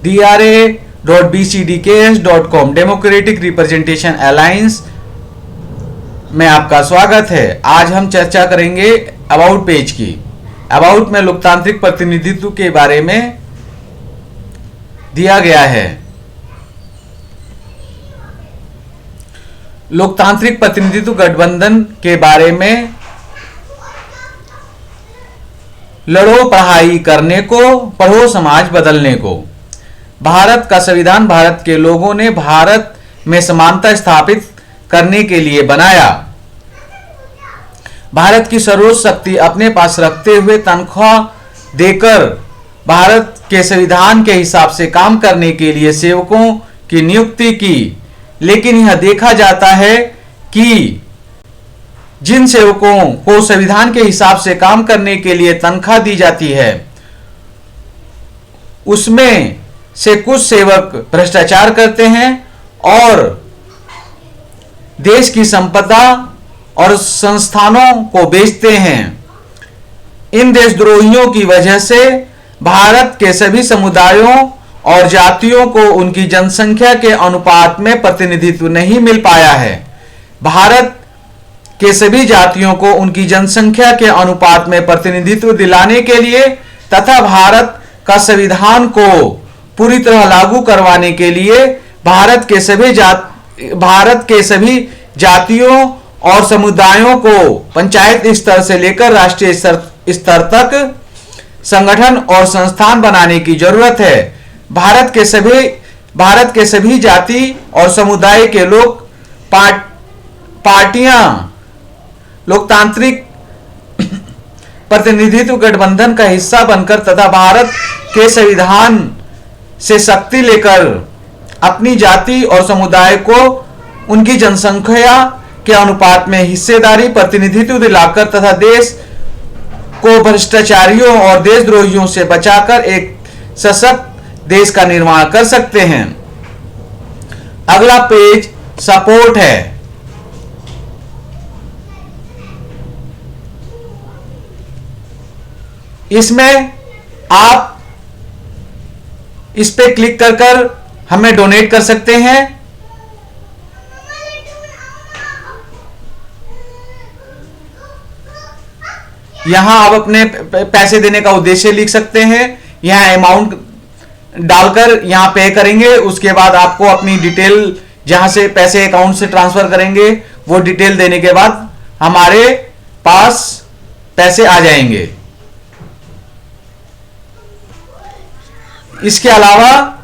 DRA.bcdks.com democratic representation alliance में आपका स्वागत है। आज हम चर्चा करेंगे अबाउट पेज की। अबाउट में लोकतांत्रिक प्रतिनिधित्व के बारे में दिया गया है। लोकतांत्रिक प्रतिनिधित्व गठबंधन के बारे में लड़ो पढ़ाई करने को, पढ़ो समाज बदलने को। भारत का संविधान भारत के लोगों ने भारत में समानता स्थापित करने के लिए बनाया। भारत की सर्वोच्च शक्ति अपने पास रखते हुए तनख्वाह देकर भारत के संविधान के हिसाब से काम करने के लिए सेवकों की नियुक्ति की। लेकिन यह देखा जाता है कि जिन सेवकों को संविधान के हिसाब से काम करने के लिए तनख्वाह दी जाती है, उसमें से कुछ सेवक भ्रष्टाचार करते हैं और देश की संपदा और संस्थानों को बेचते हैं। इन देशद्रोहियों की वजह से भारत के सभी समुदायों और जातियों को उनकी जनसंख्या के अनुपात में प्रतिनिधित्व नहीं मिल पाया है। भारत के सभी जातियों को उनकी जनसंख्या के अनुपात में प्रतिनिधित्व दिलाने के लिए तथा भारत का संविधान को पूरी तरह लागू करवाने के लिए भारत के सभी जातियों और समुदायों को पंचायत स्तर से लेकर राष्ट्रीय स्तर तक संगठन और संस्थान बनाने की जरूरत है। भारत के सभी जाति और समुदाय के लोग पार्टियां लोकतांत्रिक प्रतिनिधित्व गठबंधन का हिस्सा बनकर तथा भारत के संविधान से शक्ति लेकर अपनी जाति और समुदाय को उनकी जनसंख्या के अनुपात में हिस्सेदारी प्रतिनिधित्व दिलाकर तथा देश को भ्रष्टाचारियों और देशद्रोहियों से बचाकर एक सशक्त देश का निर्माण कर सकते हैं। अगला पेज सपोर्ट है। इसमें आप इस पे क्लिक कर हमें डोनेट कर सकते हैं। यहां आप अपने पैसे देने का उद्देश्य लिख सकते हैं। यहां अमाउंट डालकर यहां पे करेंगे, उसके बाद आपको अपनी डिटेल जहां से पैसे अकाउंट से ट्रांसफर करेंगे वो डिटेल देने के बाद हमारे पास पैसे आ जाएंगे। इसके अलावा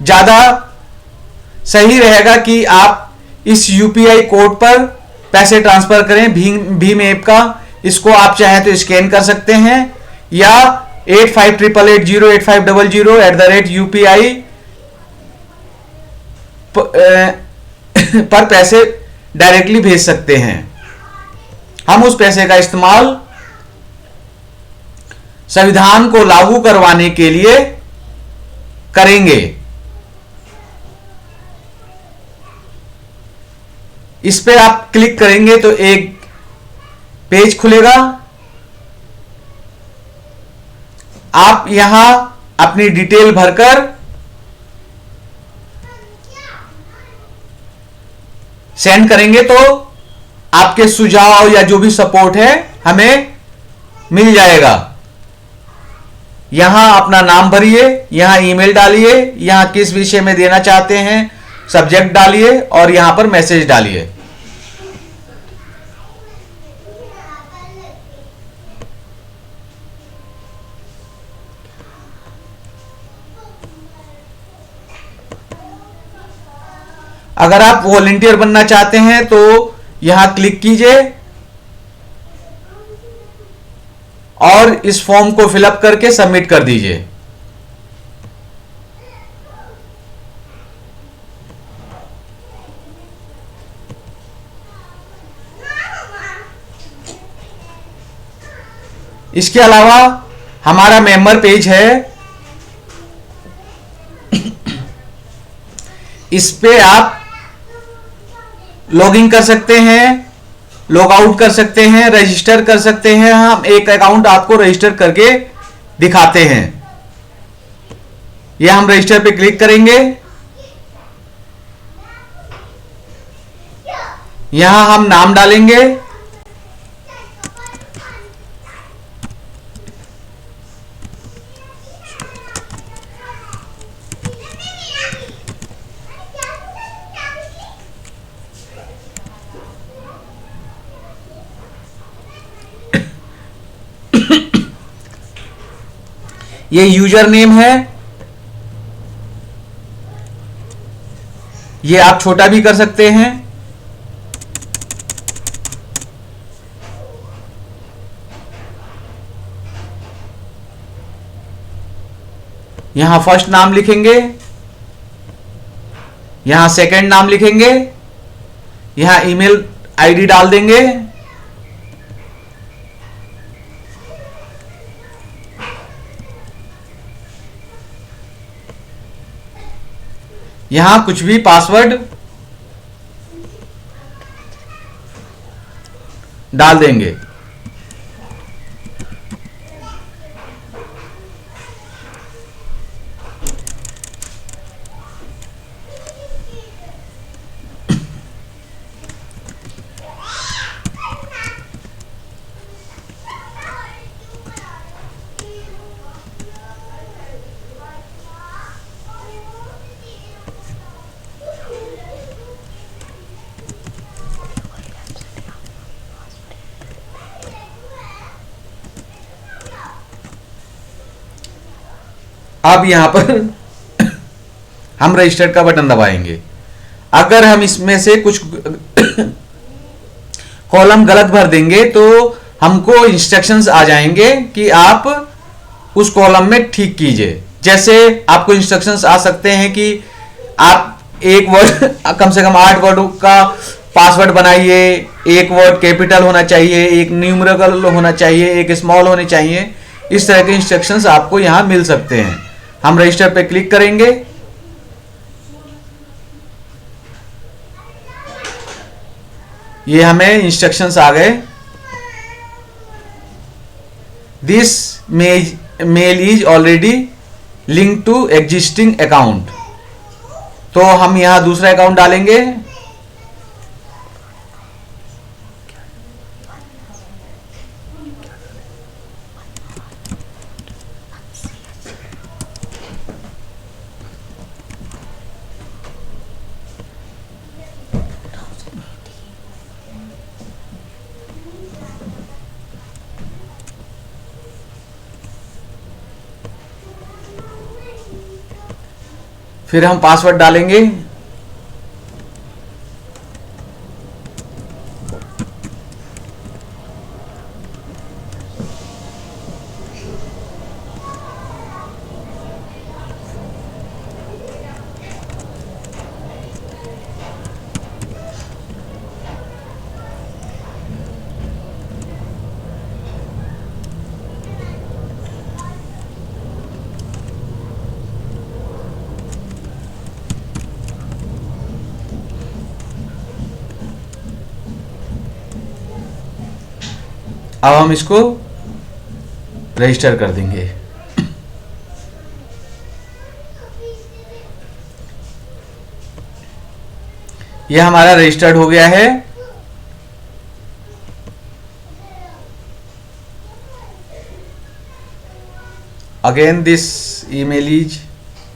ज्यादा सही रहेगा कि आप इस यूपीआई कोड पर पैसे ट्रांसफर करें। भीम ऐप का इसको आप चाहें तो स्कैन कर सकते हैं या 8588085000 @UPI पर पैसे डायरेक्टली भेज सकते हैं। हम उस पैसे का इस्तेमाल संविधान को लागू करवाने के लिए करेंगे। इस पे आप क्लिक करेंगे तो एक पेज खुलेगा। आप यहां अपनी डिटेल भरकर सेंड करेंगे तो आपके सुझाव या जो भी सपोर्ट है हमें मिल जाएगा। यहां अपना नाम भरिए, यहां ईमेल डालिए, यहां किस विषय में देना चाहते हैं सब्जेक्ट डालिए और यहां पर मैसेज डालिए। अगर आप वॉलंटियर बनना चाहते हैं तो यहां क्लिक कीजिए और इस फॉर्म को फिलअप करके सबमिट कर दीजिए। इसके अलावा हमारा मेंबर पेज है। इस पे आप लॉगिन कर सकते हैं, लॉग आउट कर सकते हैं, रजिस्टर कर सकते हैं। हम एक अकाउंट आपको रजिस्टर करके दिखाते हैं। ये हम रजिस्टर पे क्लिक करेंगे। यहां हम नाम डालेंगे। ये यूजर नेम है। ये आप छोटा भी कर सकते हैं। यहां फर्स्ट नाम लिखेंगे, यहां सेकंड नाम लिखेंगे, यहां ईमेल आईडी डाल देंगे। यहां कुछ भी पासवर्ड डाल देंगे। अब यहां पर हम रजिस्टर का बटन दबाएंगे। अगर हम इसमें से कुछ कॉलम गलत भर देंगे तो हमको इंस्ट्रक्शंस आ जाएंगे कि आप उस कॉलम में ठीक कीजिए। जैसे आपको इंस्ट्रक्शंस आ सकते हैं कि आप एक वर्ड कम से कम 8 वर्डों का पासवर्ड बनाइए, एक वर्ड कैपिटल होना चाहिए, एक न्यूमेरिकल होना चाहिए, एक स्मॉल होने चाहिए। इस तरह के इंस्ट्रक्शंस आपको यहां मिल सकते हैं। हम रजिस्टर पे क्लिक करेंगे। ये हमें इंस्ट्रक्शंस आ गए। This mail is already link to existing account. तो हम यहां दूसरा अकाउंट डालेंगे। फिर हम पासवर्ड डालेंगे। अब हम इसको रजिस्टर कर देंगे। यह हमारा रजिस्टर्ड हो गया है। Again this email is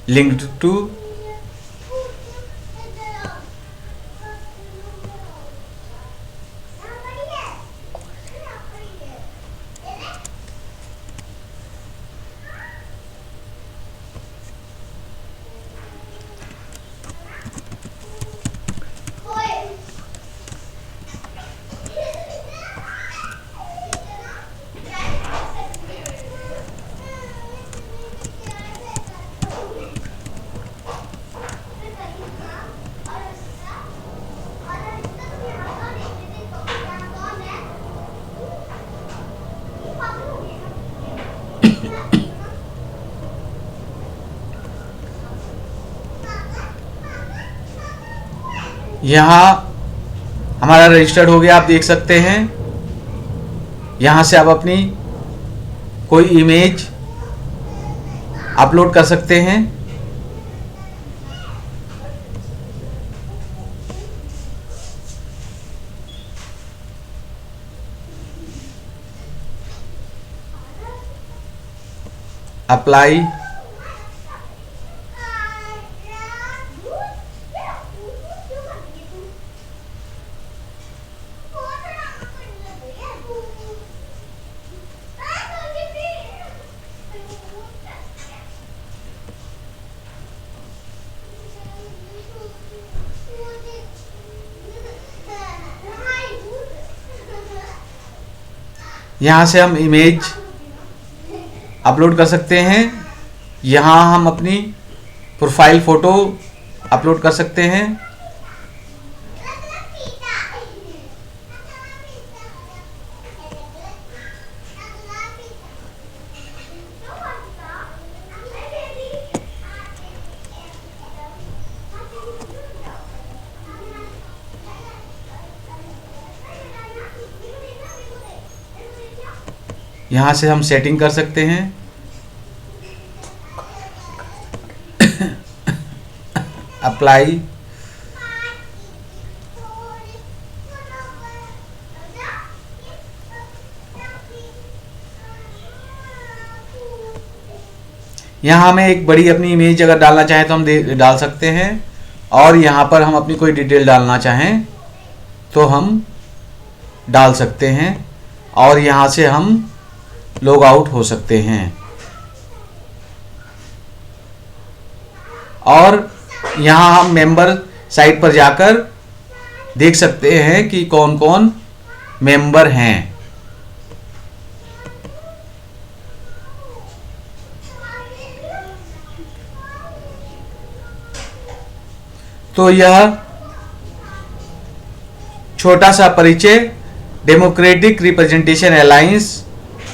linked to यहां हमारा रजिस्टर्ड हो गया। आप देख सकते हैं यहां से आप अपनी कोई इमेज अपलोड कर सकते हैं। अप्लाई, यहाँ से हम इमेज अपलोड कर सकते हैं। यहाँ हम अपनी प्रोफाइल फ़ोटो अपलोड कर सकते हैं। यहाँ से हम सेटिंग कर सकते हैं। अप्लाई, यहाँ हमें एक बड़ी अपनी इमेज अगर डालना चाहें तो हम डाल सकते हैं, और यहाँ पर हम अपनी कोई डिटेल डालना चाहें तो हम डाल सकते हैं, और यहाँ से हम लॉग आउट हो सकते हैं। और यहाँ हम मेंबर साइट पर जाकर देख सकते हैं कि कौन कौन मेंबर हैं। तो यह छोटा सा परिचय डेमोक्रेटिक रिप्रेजेंटेशन अलायंस,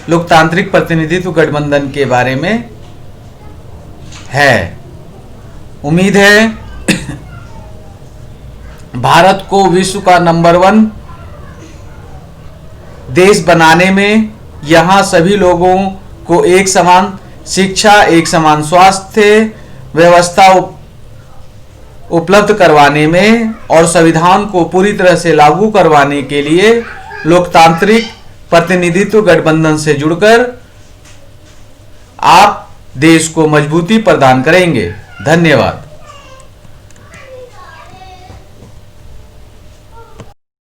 लोकतांत्रिक प्रतिनिधित्व गठबंधन के बारे में है। उम्मीद है भारत को विश्व का नंबर 1 देश बनाने में, यहाँ सभी लोगों को एक समान शिक्षा, एक समान स्वास्थ्य व्यवस्था उपलब्ध करवाने में और संविधान को पूरी तरह से लागू करवाने के लिए लोकतांत्रिक प्रतिनिधित्व गठबंधन से जुड़कर आप देश को मजबूती प्रदान करेंगे। धन्यवाद।